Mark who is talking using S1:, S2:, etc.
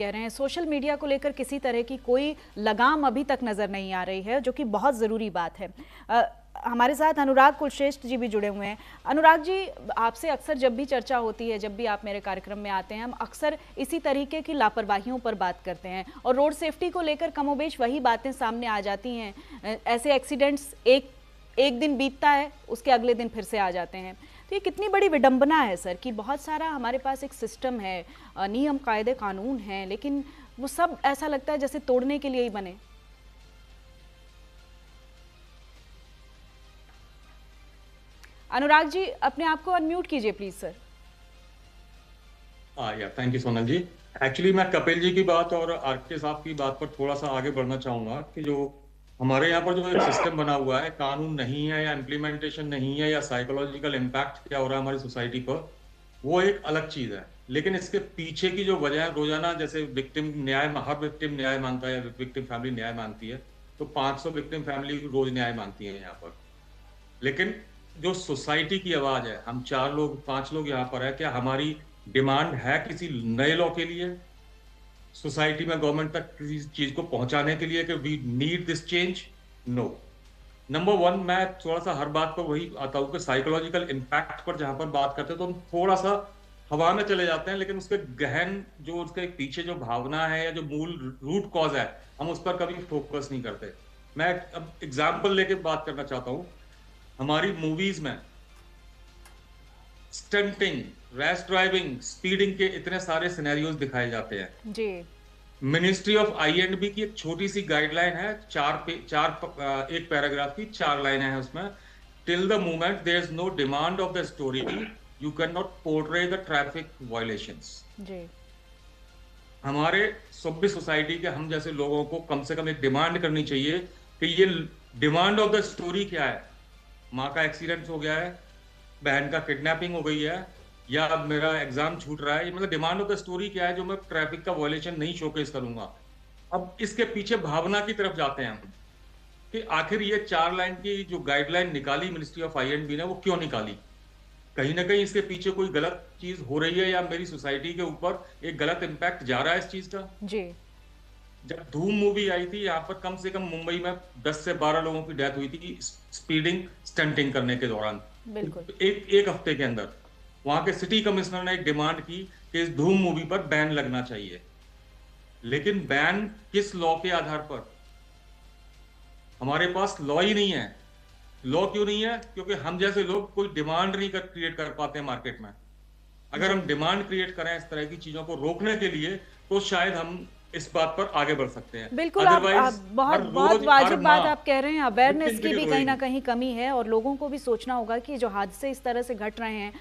S1: कह रहे हैं सोशल मीडिया को लेकर किसी तरह की कोई लगाम अभी तक नजर नहीं आ रही है, जो कि बहुत ज़रूरी बात है। हमारे साथ अनुराग कुलश्रेष्ठ जी भी जुड़े हुए हैं। अनुराग जी, आपसे अक्सर जब भी चर्चा होती है, जब भी आप मेरे कार्यक्रम में आते हैं, हम अक्सर इसी तरीके की लापरवाहियों पर बात करते हैं और रोड सेफ्टी को लेकर कमोबेश वही बातें सामने आ जाती हैं। ऐसे एक्सीडेंट्स एक दिन बीतता है, उसके अगले दिन फिर से आ जाते हैं। तो ये कितनी बड़ी विडंबना है सर कि बहुत सारा हमारे पास एक सिस्टम है, नियम कायदे कानून हैं, लेकिन वो सब ऐसा लगता है जैसे तोड़ने के लिए ही बने। अनुराग जी, अपने आप को अनम्यूट कीजिए प्लीज सर।
S2: या thank you Sonal ji. Actually मैं कपिल जी की बात और आरके साहब की बात पर थोड़ा सा आगे बढ़ना चाहूंगा कि जो हमारे यहाँ पर जो एक सिस्टम बना हुआ है, कानून नहीं है या इम्प्लीमेंटेशन नहीं है या साइकोलॉजिकल इम्पैक्ट क्या हो रहा है हमारी सोसाइटी पर, वो एक अलग चीज है। लेकिन इसके पीछे की जो वजह है, रोजाना जैसे विक्टिम न्याय, हर विक्टिम न्याय मांगता है, विक्टिम फैमिली न्याय मांगती है, तो 500 विक्टिम फैमिली रोज न्याय मांगती है यहाँ पर। लेकिन जो सोसाइटी की आवाज है, हम 4 लोग 5 लोग यहाँ पर है, क्या हमारी डिमांड है किसी नए लॉ के लिए, सोसाइटी में गवर्नमेंट तक किसी चीज को पहुंचाने के लिए कि we need this change? No. Number one, मैं थोड़ा सा हर बात पर वही आता हूं कि साइकोलॉजिकल इम्पैक्ट पर जहां पर बात करते हैं तो हम थोड़ा सा हवा में चले जाते हैं, लेकिन उसके गहन जो उसके पीछे जो भावना है या जो मूल रूट कॉज है, हम उस पर कभी फोकस नहीं करते। मैं अब एग्जाम्पल लेके बात करना चाहता हूं। हमारी मूवीज में स्टंटिंग, रैश ड्राइविंग, स्पीडिंग के इतने सारे सिनेरियोज दिखाए जाते हैं।
S1: जी।
S2: Ministry of I and B की एक छोटी सी गाइडलाइन है, एक पैराग्राफ की 4 लाइनें हैं उसमें। Till the moment there is no demand of the story, you can not portray the traffic violations.
S1: जी।
S2: हमारे सभ्य सोसाइटी के हम जैसे लोगों को कम से कम एक डिमांड करनी चाहिए कि ये डिमांड ऑफ द स्टोरी क्या है। माँ का एक्सीडेंट हो गया है, बहन का किडनैपिंग हो गई है, या मेरा एग्जाम छूट रहा है, ये मतलब डिमांड ऑफ द स्टोरी क्या है जो मैं ट्रैफिक का वायलेशन नहीं शोकेस करूंगा। अब इसके पीछे भावना की तरफ जाते हैं हम कि आखिर ये 4 लाइन की जो गाइडलाइन निकाली ministry of I and B ने, वो क्यों निकाली? कहीं ना कहीं इसके पीछे कोई गलत चीज हो रही है या मेरी सोसाइटी के ऊपर एक गलत इंपैक्ट जा रहा है इस चीज का।
S1: जी।
S2: जब धूम मूवी आई थी, यहाँ पर कम से कम मुंबई में 10 से 12 लोगों की डेथ हुई थी स्पीडिंग स्टंटिंग करने के दौरान,
S1: बिल्कुल।
S2: एक हफ्ते के अंदर। वहां के सिटी कमिश्नर ने एक डिमांड की कि इस धूम मूवी पर बैन लगना चाहिए। लेकिन बैन किस लॉ के आधार पर? हमारे पास लॉ ही नहीं है। लॉ क्यों नहीं है? क्योंकि हम जैसे लोग कोई डिमांड नहीं क्रिएट कर पाते हैं मार्केट में। अगर हम डिमांड क्रिएट करें इस तरह की चीजों को रोकने के लिए, तो शायद हम इस बात पर आगे बढ़ सकते हैं।
S1: बिल्कुल। आप
S2: अदरवाइज
S1: बहुत
S2: हर
S1: बहुत
S2: रोज हर
S1: वाजिब बात
S2: माह
S1: आप कह रहे हैं। अवेयरनेस
S2: विक्टिम के
S1: की
S2: लिए
S1: भी कहीं ना
S2: रोएगी।
S1: कहीं कमी है और लोगों को भी सोचना होगा कि जो हादसे इस तरह से घट रहे हैं